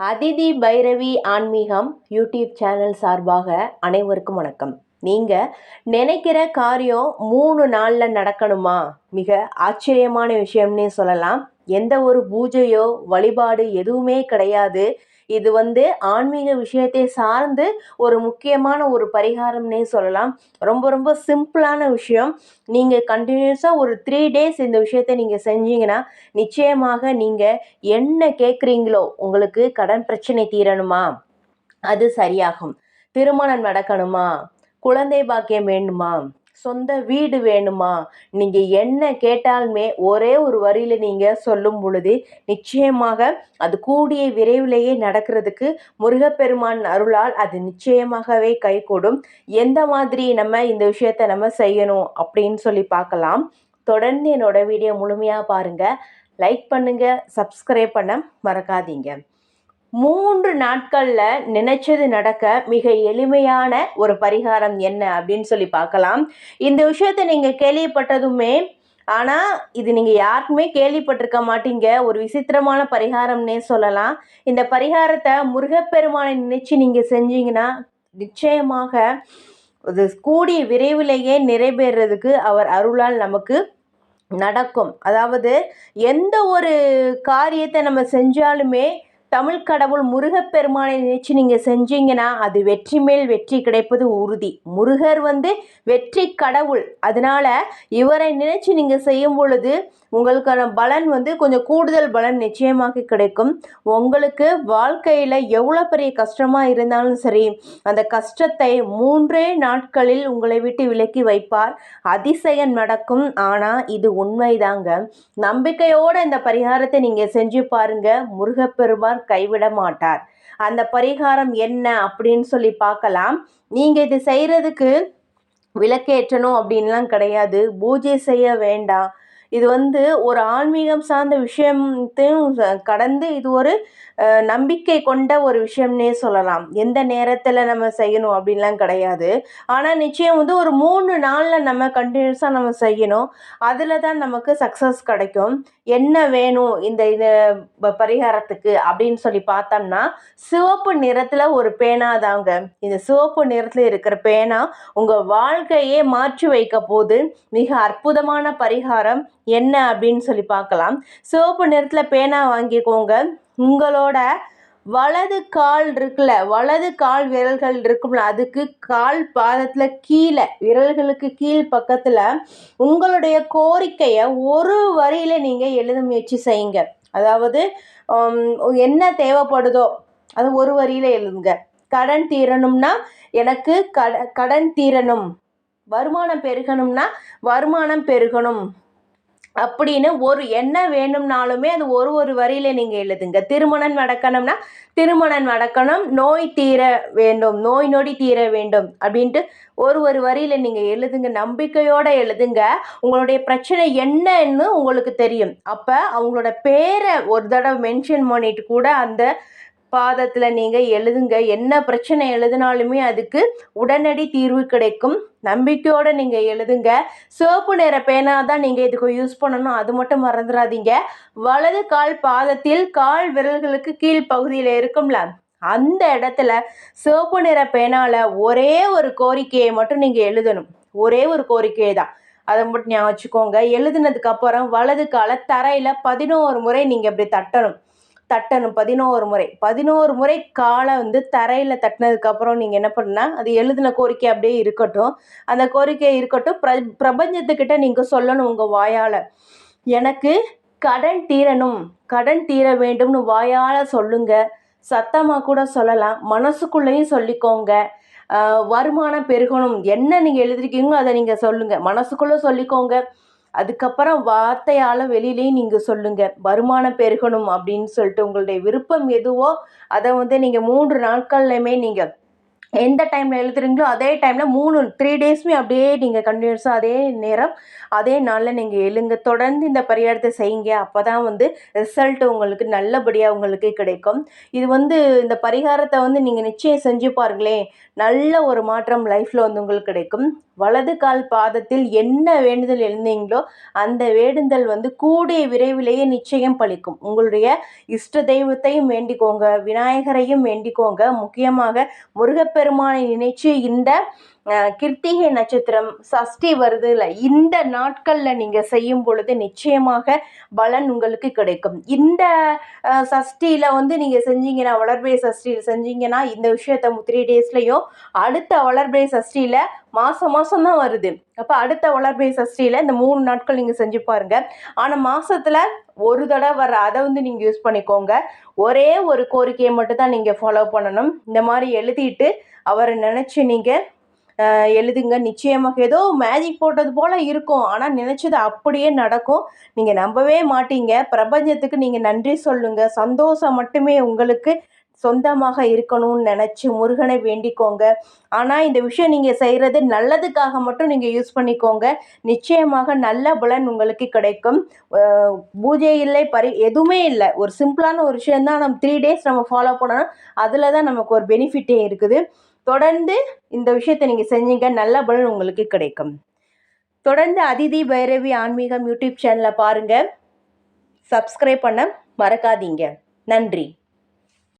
அதிதி பைரவி ஆன்மீகம் YouTube channel சார்பாக அனைவருக்கும் வணக்கம். நீங்கள் நினைக்கிற காரியம் 3 நாளில் நடக்கணுமா? மிக ஆச்சரியமான விஷயம்னே சொல்லலாம். எந்த ஒரு பூஜையோ வழிபாடு எதுவுமே கிடையாது. இது ஆன்மீக விஷயத்தை சார்ந்து ஒரு முக்கியமான ஒரு பரிகாரம்னே சொல்லலாம். ரொம்ப ரொம்ப சிம்பிளான விஷயம். நீங்கள் கண்டினியூஸாக ஒரு 3 டேஸ் இந்த விஷயத்தை நீங்கள் செஞ்சீங்கன்னா நிச்சயமாக நீங்கள் என்ன கேட்குறீங்களோ, உங்களுக்கு கடன் பிரச்சனை தீரணுமா, அது சரியாகும். திருமணம் நடக்கணுமா, குழந்தை பாக்கியம் வேண்டுமா, சொந்த வீடு வேணுமா, நீங்கள் என்ன கேட்டாலுமே ஒரே ஒரு வரியில் நீங்கள் சொல்லும் பொழுது நிச்சயமாக அது கூடிய விரைவிலேயே நடக்கிறதுக்கு முருகப்பெருமான் அருளால் அது நிச்சயமாகவே கைகூடும். எந்த மாதிரி நம்ம இந்த விஷயத்தை நம்ம செய்யணும் அப்படின்னு சொல்லி பார்க்கலாம். தொடர்ந்து என்னோட வீடியோ முழுமையாக பாருங்கள். லைக் பண்ணுங்கள், சப்ஸ்கிரைப் பண்ண மறக்காதீங்க. 3 நாட்களில் நினைச்சது நடக்க மிக எளிமையான ஒரு பரிகாரம் என்ன அப்படின்னு சொல்லி பார்க்கலாம். இந்த விஷயத்தை நீங்கள் கேள்விப்பட்டதுமே, ஆனால் இது நீங்கள் யாருக்குமே கேள்விப்பட்டிருக்க மாட்டீங்க. ஒரு விசித்திரமான பரிகாரம்னே சொல்லலாம். இந்த பரிகாரத்தை முருகப்பெருமானை நினைச்சு நீங்கள் செஞ்சீங்கன்னா நிச்சயமாக அது கூடிய விரைவிலேயே நிறைவேறதுக்கு அவர் அருளால் நமக்கு நடக்கும். அதாவது எந்த ஒரு காரியத்தை நம்ம செஞ்சாலுமே தமிழ் கடவுள் முருகப்பெருமானை நினைச்சு நீங்கள் செஞ்சீங்கன்னா அது வெற்றி மேல் வெற்றி கிடைப்பது உறுதி. முருகர் வெற்றி கடவுள். அதனால இவரை நினைச்சு நீங்கள் செய்யும் பொழுது உங்களுக்கான பலன் கொஞ்சம் கூடுதல் பலன் நிச்சயமாக கிடைக்கும். உங்களுக்கு வாழ்க்கையில் எவ்வளோ பெரிய கஷ்டமாக இருந்தாலும் சரி, அந்த கஷ்டத்தை 3 நாட்களில் உங்களை விட்டு விலக்கி வைப்பார். அதிசயம் நடக்கும். ஆனால் இது உண்மைதாங்க. நம்பிக்கையோடு இந்த பரிகாரத்தை நீங்கள் செஞ்சு பாருங்க. முருகப்பெருமான் கைவிட மாட்டார். அந்த பரிகாரம் என்ன அப்படின்னு சொல்லி பார்க்கலாம். நீங்கள் இது செய்கிறதுக்கு விளக்கேற்றணும் அப்படின்லாம் கிடையாது. பூஜை செய்ய வேண்டாம். இது ஒரு ஆன்மீகம் சார்ந்த விஷயத்தையும் கடந்து இது ஒரு நம்பிக்கை கொண்ட ஒரு விஷயம்னே சொல்லலாம். எந்த நேரத்தில் நம்ம செய்யணும் அப்படின்லாம் கிடையாது. ஆனால் நிச்சயம் ஒரு 3 நாளில் நம்ம கண்டினியூஸாக நம்ம செய்யணும். அதில் தான் நமக்கு சக்ஸஸ் கிடைக்கும். என்ன வேணும் இந்த பரிகாரத்துக்கு அப்படின்னு சொல்லி பார்த்தோம்னா, சிவப்பு நிறத்தில் ஒரு பேனா தாங்க. இந்த சிவப்பு நிறத்தில் இருக்கிற பேனா உங்கள் வாழ்க்கையே மாற்றி வைக்க போது. மிக அற்புதமான பரிகாரம் என்ன அப்படின்னு சொல்லி பார்க்கலாம். சிவப்பு நிறத்தில் பேனா வாங்கிக்கோங்க. உங்களோட வலது கால் இருக்குல்ல, வலது கால் விரல்கள் இருக்கும்ல, அதுக்கு கால் பாதத்தில் கீழே, விரல்களுக்கு கீழ் பக்கத்தில் உங்களுடைய கோரிக்கையை ஒரு வரியில் நீங்கள் எழுத முயற்சி செய்யுங்க. அதாவது என்ன தேவைப்படுதோ அது ஒரு வரியில் எழுதுங்க. கடன் தீரணும்னா எனக்கு கடன் தீரணும், வருமானம் பெருகணும்னா வருமானம் பெருகணும் அப்படின்னு என்ன வேணும்னாலுமே அது ஒரு வரியில நீங்க எழுதுங்க. திருமணம் நடக்கணும்னா திருமணம் நடக்கணும், நோய் தீர வேண்டும், நோய் நொடி தீர வேண்டும் அப்படின்ட்டு ஒரு வரியில நீங்க எழுதுங்க. நம்பிக்கையோட எழுதுங்க. உங்களுடைய பிரச்சனை என்னன்னு உங்களுக்கு தெரியும். அப்ப அவங்களோட பேரை ஒரு தடவை மென்ஷன் பண்ணிட்டு கூட அந்த பாதத்தில் நீங்கள் எழுதுங்க. என்ன பிரச்சனை எழுதினாலுமே அதுக்கு உடனடி தீர்வு கிடைக்கும். நம்பிக்கையோடு நீங்கள் எழுதுங்க. சிவப்பு நிற பேனா தான் நீங்கள் இதுக்கு யூஸ் பண்ணணும், அது மட்டும் மறந்துடாதீங்க. வலது கால் பாதத்தில் கால் விரல்களுக்கு கீழ் பகுதியில் இருக்கும்ல, அந்த இடத்துல சிவப்பு நிற பேனால ஒரே ஒரு கோரிக்கையை மட்டும் நீங்கள் எழுதணும். ஒரே ஒரு கோரிக்கை தான், அதை மட்டும் ஞாபகம் வச்சுக்கோங்க. எழுதுனதுக்கு அப்புறம் வலது காலை தரையில் 11 முறை நீங்கள் இப்படி தட்டணும். 11 முறை காலை தரையில் தட்டினதுக்கப்புறம் நீங்கள் என்ன பண்ணுன்னா, அது எழுதின கோரிக்கை அப்படியே இருக்கட்டும். அந்த கோரிக்கை இருக்கட்டும். பிரபஞ்சத்துக்கிட்ட நீங்கள் சொல்லணும் உங்கள் வாயால், எனக்கு கடன் தீரணும், கடன் தீர வேண்டும்னு வாயால் சொல்லுங்க. சத்தமாக கூட சொல்லலாம், மனசுக்குள்ளேயும் சொல்லிக்கோங்க. வருமானம் பெருகணும், என்ன நீங்கள் எழுதிருக்கீங்களோ அதை நீங்கள் சொல்லுங்கள், மனசுக்குள்ளே சொல்லிக்கோங்க. அதுக்கப்புறம் வார்த்தையால் வெளியிலேயும் நீங்கள் சொல்லுங்கள், வருமானம் பெருகணும் அப்படின்னு சொல்லிட்டு. உங்களுடைய விருப்பம் எதுவோ அதை நீங்கள் 3 நாட்கள்லையுமே நீங்கள் எந்த டைமில் எழுதுறீங்களோ அதே டைமில் 3 டேஸுமே அப்படியே நீங்கள் கண்டினியூஸாக அதே நேரம் அதே நாளில் நீங்கள் எழுங்க. தொடர்ந்து இந்த பரிகாரத்தை செய்யுங்க. அப்போ தான் வந்து ரிசல்ட் உங்களுக்கு நல்லபடியாக உங்களுக்கு கிடைக்கும். இது வந்து இந்த பரிகாரத்தை வந்து நீங்கள் நிச்சயம் செஞ்சு பாருங்களேன், நல்ல ஒரு மாற்றம் லைஃப்பில் வந்து உங்களுக்கு கிடைக்கும். வலது கால் பாதத்தில் என்ன வேண்டுதல் எழுந்தீங்களோ அந்த வேண்டுதல் வந்து கூடிய விரைவிலேயே நிச்சயம் பலிக்கும். உங்களுடைய இஷ்ட தெய்வத்தையும் வேண்டிக்கோங்க, விநாயகரையும் வேண்டிக்கோங்க. முக்கியமாக முருகப்பெருமானை நினைச்சு இந்த கிருத்திகை நட்சத்திரம் சஷ்டி வருது இல்லை, இந்த நாட்களில் நீங்கள் செய்யும் பொழுது நிச்சயமாக பலன் உங்களுக்கு கிடைக்கும். இந்த சஷ்டியில் வந்து நீங்கள் செஞ்சீங்கன்னா, வளர்பிறை சஷ்டியில் செஞ்சீங்கன்னா இந்த விஷயத்த 3 டேஸ்லையும், அடுத்த வளர்பிறை சஷ்டியில் மாதம் தான் வருது. அப்போ அடுத்த வளர்பிறை சஷ்டியில் இந்த 3 நாட்கள் நீங்கள் செஞ்சு பாருங்கள். ஆனால் மாதத்தில் ஒரு தடவை வர அதை வந்து நீங்கள் யூஸ் பண்ணிக்கோங்க. ஒரே ஒரு கோரிக்கையை மட்டும் தான் நீங்கள் ஃபாலோ பண்ணணும். இந்த மாதிரி எழுதிட்டு அவரை நினச்சி நீங்கள் எழுதுங்க. நிச்சயமாக ஏதோ மேஜிக் போட்டது போல் இருக்கும், ஆனால் நினச்சது அப்படியே நடக்கும். நீங்கள் நம்பவே மாட்டீங்க. பிரபஞ்சத்துக்கு நீங்கள் நன்றி சொல்லுங்க. சந்தோஷம் மட்டுமே உங்களுக்கு சொந்தமாக இருக்கணும்னு நினச்சி முருகனை வேண்டிக்கோங்க. ஆனால் இந்த விஷயம் நீங்கள் செய்கிறது நல்லதுக்காக மட்டும் நீங்கள் யூஸ் பண்ணிக்கோங்க. நிச்சயமாக நல்ல பலன் உங்களுக்கு கிடைக்கும். பூஜை இல்லை, எதுவுமே இல்லை, ஒரு சிம்பிளான ஒரு விஷயந்தான். நம்ம 3 டேஸ் நம்ம ஃபாலோ பண்ணணும். அதில் தான் நமக்கு ஒரு பெனிஃபிட்டே இருக்குது. தொடர்ந்து இந்த விஷயத்தை நீங்கள் செஞ்சீங்க, நல்ல பலன் உங்களுக்கு கிடைக்கும். தொடர்ந்து அதிதி பைரவி ஆன்மீகம் யூடியூப் சேனலை பாருங்கள். சப்ஸ்கிரைப் பண்ண மறக்காதீங்க. நன்றி.